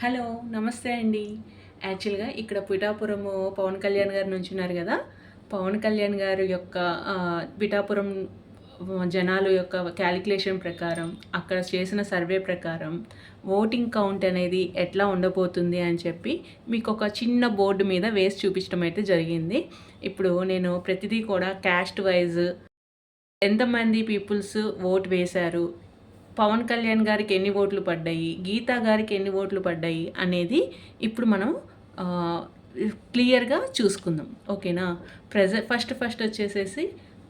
Hello! నమస్తే అండి. యాక్చువల్‌గా ఇక్కడ పిఠాపురము పవన్ కళ్యాణ్ గారు నుంచున్నారు గదా! పవన్ కళ్యాణ్ గారి యొక్క పిఠాపురం జనాలు యొక్క క్యాలిక్యులేషన్ ప్రకారం, అక్కడ చేసిన సర్వే ప్రకారం ఓటింగ్ కౌంట్ అనేది ఎట్లా ఉండబోతుంది అని చెప్పి మీకొక చిన్న బోర్డు మీద వేసి చూపించడం అయితే జరిగింది. ఇప్పుడు నేను ప్రతిదీ కూడా క్యాస్ట్ వైజ్ ఎంతమంది పీపుల్స్ ఓట్ వేశారు, పవన్ కళ్యాణ్ గారికి ఎన్ని ఓట్లు పడ్డాయి, గీతా గారికి ఎన్ని ఓట్లు పడ్డాయి అనేది ఇప్పుడు మనం క్లియర్గా చూసుకుందాం. ఓకేనా? ఫస్ట్ వచ్చేసేసి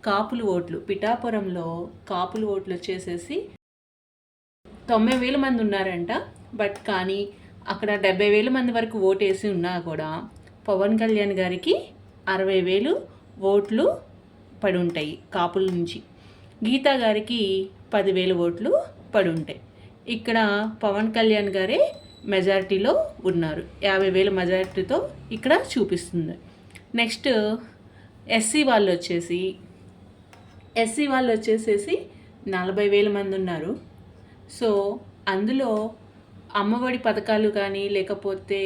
కాపులు ఓట్లు. పిఠాపురంలో కాపులు ఓట్లు వచ్చేసేసి 90,000 మంది ఉన్నారంట. బట్ కానీ అక్కడ 70,000 మంది వరకు ఓటేసి ఉన్నా కూడా పవన్ కళ్యాణ్ గారికి 60,000 ఓట్లు పడి ఉంటాయి కాపుల నుంచి. గీతా గారికి 10,000 ఓట్లు పడి ఉంటాయి. ఇక్కడ పవన్ కళ్యాణ్ గారే మెజారిటీలో ఉన్నారు. 50,000 మెజారిటీతో ఇక్కడ చూపిస్తుంది. నెక్స్ట్ ఎస్సీ వాళ్ళు వచ్చేసేసి 40,000 మంది ఉన్నారు. సో అందులో అమ్మఒడి పథకాలు కానీ లేకపోతే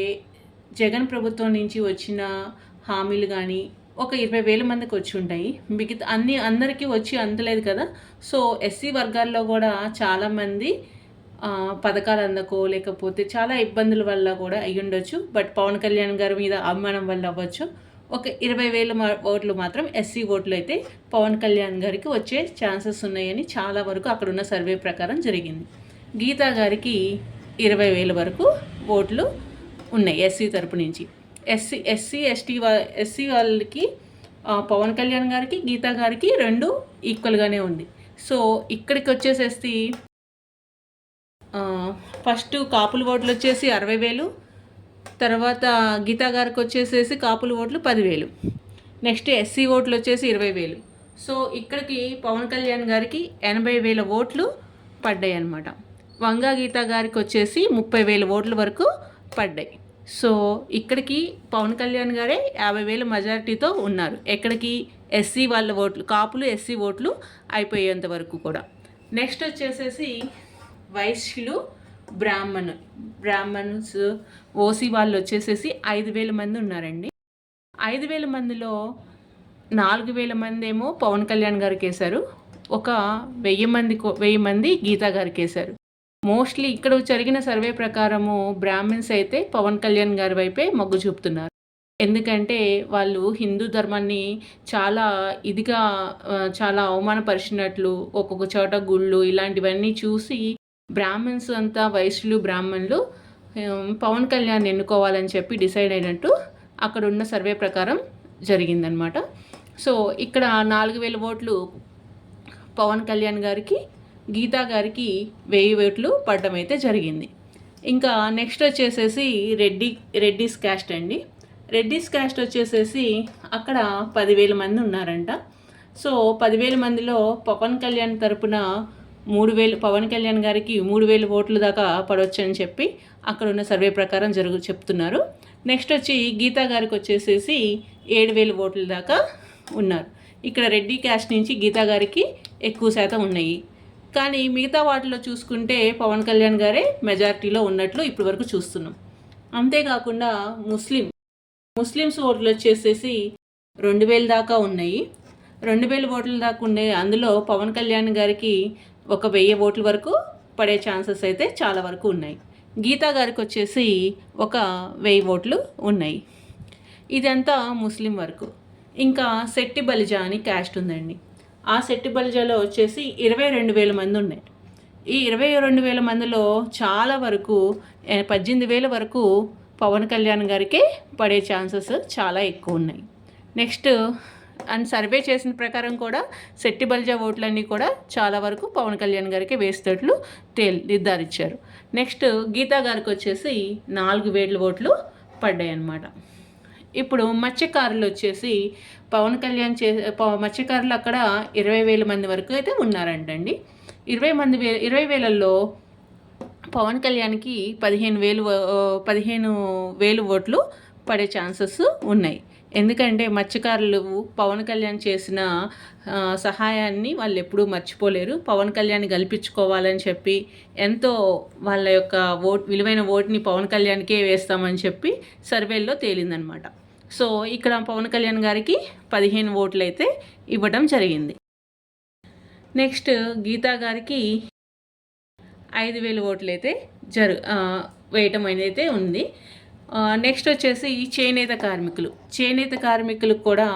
జగన్ ప్రభుత్వం నుంచి వచ్చిన హామీలు కానీ ఒక 20,000 మందికి వచ్చి ఉంటాయి. మిగతా అందరికీ వచ్చి అందలేదు కదా. సో ఎస్సీ వర్గాల్లో కూడా చాలామంది పథకాలు అందకో లేకపోతే చాలా ఇబ్బందుల వల్ల కూడా అయ్యి ఉండొచ్చు. బట్ పవన్ కళ్యాణ్ గారి మీద అభిమానం వల్ల అవ్వచ్చు. ఒక 20,000 ఓట్లు మాత్రం ఎస్సీ ఓట్లు అయితే పవన్ కళ్యాణ్ గారికి వచ్చే ఛాన్సెస్ ఉన్నాయని చాలా వరకు అక్కడున్న సర్వే ప్రకారం జరిగింది. గీతా గారికి 20,000 వరకు ఓట్లు ఉన్నాయి ఎస్సీ తరపు నుంచి. ఎస్సీ వాళ్ళకి పవన్ కళ్యాణ్ గారికి గీతా గారికి రెండు ఈక్వల్గానే ఉంది. సో ఇక్కడికి వచ్చేసేసి ఫస్ట్ కాపుల ఓట్లు వచ్చేసి 60,000, తర్వాత గీతా గారికి వచ్చేసేసి కాపుల ఓట్లు 10,000, నెక్స్ట్ ఎస్సీ ఓట్లు వచ్చేసి 20,000. సో ఇక్కడికి పవన్ కళ్యాణ్ గారికి 80,000 ఓట్లు పడ్డాయి అన్నమాట. వంగా గీతా గారికి వచ్చేసి 30,000 ఓట్ల వరకు పడ్డాయి. సో ఇక్కడికి పవన్ కళ్యాణ్ గారే 50,000 మెజారిటీతో ఉన్నారు. ఎక్కడికి ఎస్సీ వాళ్ళ ఓట్లు, కాపులు ఎస్సీ ఓట్లు అయిపోయేంత వరకు కూడా. నెక్స్ట్ వచ్చేసేసి వైశ్యులు, బ్రాహ్మణ్స్, ఓసీ వాళ్ళు వచ్చేసేసి 5,000 మంది ఉన్నారండి. 5,000 మందిలో 4,000 మంది ఏమో పవన్ కళ్యాణ్ గారికి వేశారు. ఒక 1,000 మంది గీతా గారికి వేశారు. మోస్ట్లీ ఇక్కడ జరిగిన సర్వే ప్రకారము బ్రాహ్మిన్స్ అయితే పవన్ కళ్యాణ్ గారి వైపే మొగ్గు చూపుతున్నారు. ఎందుకంటే వాళ్ళు హిందూ ధర్మాన్ని చాలా ఇదిగా చాలా అవమానపరిచినట్లు ఒక్కొక్క చోట గుళ్ళు ఇలాంటివన్నీ చూసి బ్రాహ్మిన్స్ అంతా వైశ్యులు బ్రాహ్మణులు పవన్ కళ్యాణ్ ఎన్నుకోవాలని చెప్పి డిసైడ్ అయినట్టు అక్కడ ఉన్న సర్వే ప్రకారం జరిగిందనమాట. సో ఇక్కడ 4,000 ఓట్లు పవన్ కళ్యాణ్ గారికి, గీతా గారికి 1,000 ఓట్లు పడడం అయితే జరిగింది. ఇంకా నెక్స్ట్ వచ్చేసేసి రెడ్డిస్ క్యాస్ట్ అండి. రెడ్డిస్ క్యాస్ట్ వచ్చేసేసి అక్కడ 10,000 మంది ఉన్నారంట. సో 10,000 మందిలో పవన్ కళ్యాణ్ తరపున 3,000, పవన్ కళ్యాణ్ గారికి 3,000 ఓట్లు దాకా పడవచ్చు అని చెప్పి అక్కడ ఉన్న సర్వే ప్రకారం చెప్తున్నారు. నెక్స్ట్ వచ్చి గీతా గారికి వచ్చేసేసి 7,000 ఓట్ల దాకా ఉన్నారు. ఇక్కడ రెడ్డి క్యాస్ట్ నుంచి గీతా గారికి ఎక్కువ శాతం ఉన్నాయి. కానీ మిగతా వాటిలో చూసుకుంటే పవన్ కళ్యాణ్ గారే మెజారిటీలో ఉన్నట్లు ఇప్పటి వరకు చూస్తున్నాం. అంతేకాకుండా ముస్లిమ్స్ ఓట్లు వచ్చేసేసి 2,000 దాకా ఉన్నాయి. 2,000 ఓట్ల దాకా ఉన్నాయి. అందులో పవన్ కళ్యాణ్ గారికి ఒక 1,000 ఓట్ల వరకు పడే ఛాన్సెస్ అయితే చాలా వరకు ఉన్నాయి. గీతా గారికి వచ్చేసి ఒక 1,000 ఓట్లు ఉన్నాయి. ఇదంతా ముస్లిం వరకు. ఇంకా శెట్టి బలిజ అని క్యాస్ట్ ఉందండి. ఆ శెట్టి బలిజలో వచ్చేసి 22,000 మంది ఉన్నాయి. ఈ 22,000 మందిలో చాలా వరకు 18,000 వరకు పవన్ కళ్యాణ్ గారికి పడే ఛాన్సెస్ చాలా ఎక్కువ ఉన్నాయి. నెక్స్ట్ సర్వే చేసిన ప్రకారం కూడా శెట్టి బలిజ ఓట్లన్నీ కూడా చాలా వరకు పవన్ కళ్యాణ్ గారికి వేసేటట్లు నిర్ధారించారు. నెక్స్ట్ గీతా గారికి వచ్చేసి 4,000 ఓట్లు పడ్డాయి అన్నమాట. ఇప్పుడు మత్స్యకారులు వచ్చేసి పవన్ కళ్యాణ్ మత్స్యకారులు అక్కడ 20,000 మంది వరకు అయితే ఉన్నారంటండి. 20,000లో పవన్ కళ్యాణ్కి 15,000 ఓట్లు పడే ఛాన్సెస్ ఉన్నాయి. ఎందుకంటే మత్స్యకారులు పవన్ కళ్యాణ్ చేసిన సహాయాన్ని వాళ్ళు ఎప్పుడూ మర్చిపోలేరు. పవన్ కళ్యాణ్ గెలిపించుకోవాలని చెప్పి ఎంతో వాళ్ళ యొక్క విలువైన ఓటుని పవన్ కళ్యాణ్కే వేస్తామని చెప్పి సర్వేల్లో తేలిందనమాట. సో ఇక్కడ పవన్ కళ్యాణ్ గారికి 15 ఓట్లు అయితే ఇవ్వడం జరిగింది. నెక్స్ట్ గీతా గారికి 5,000 ఓట్లు అయితే వేయటం అయితే ఉంది. నెక్స్ట్ వచ్చేసి చేనేత కార్మికులకు కూడా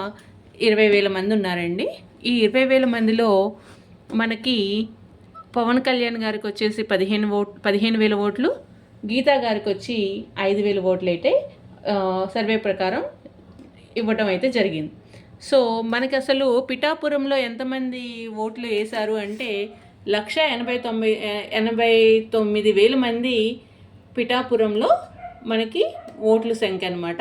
20,000 మంది ఉన్నారండి. ఈ 20,000 మందిలో మనకి పవన్ కళ్యాణ్ గారికి వచ్చేసి 15,000 ఓట్లు, గీతా గారికి వచ్చి 5,000 ఓట్లు అయితే సర్వే ప్రకారం ఇవ్వటం అయితే జరిగింది. సో మనకి అసలు పిఠాపురంలో ఎంతమంది ఓట్లు వేశారు అంటే 1,89,000 మంది పిఠాపురంలో మనకి ఓట్ల సంఖ్య అనమాట.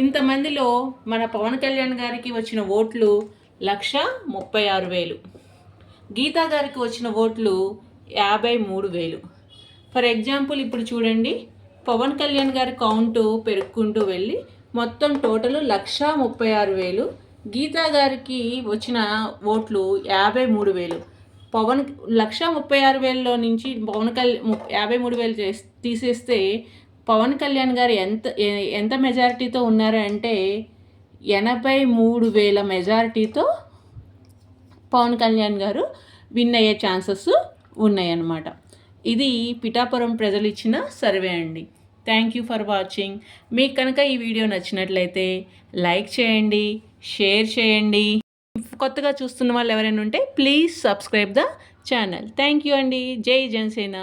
ఇంతమందిలో మన పవన్ కళ్యాణ్ గారికి వచ్చిన ఓట్లు 1,36,000, గీతా గారికి వచ్చిన ఓట్లు 53,000. ఫర్ ఎగ్జాంపుల్ ఇప్పుడు చూడండి, పవన్ కళ్యాణ్ గారి కౌంటు పెరుక్కుంటూ వెళ్ళి మొత్తం టోటల్ 1,36,000, గీతా గారికి వచ్చిన ఓట్లు 53,000. 1,36,000లో నుంచి 53,000 తీసేస్తే పవన్ కళ్యాణ్ గారు ఎంత మెజారిటీతో ఉన్నారంటే 83,000 మెజారిటీతో పవన్ కళ్యాణ్ గారు విన్ అయ్యే ఛాన్సెస్ ఉన్నాయన్నమాట. ఇది పిఠాపురం ప్రజలు ఇచ్చిన సర్వే అండి. Thank you for watching. మీకు కనుక ఈ వీడియో నచ్చినట్లయితే లైక్ చేయండి, షేర్ చేయండి. కొత్తగా చూస్తున్న వాళ్ళు ఎవరైనా ఉంటే please subscribe the channel. Thank you అండి. జై జనసేన.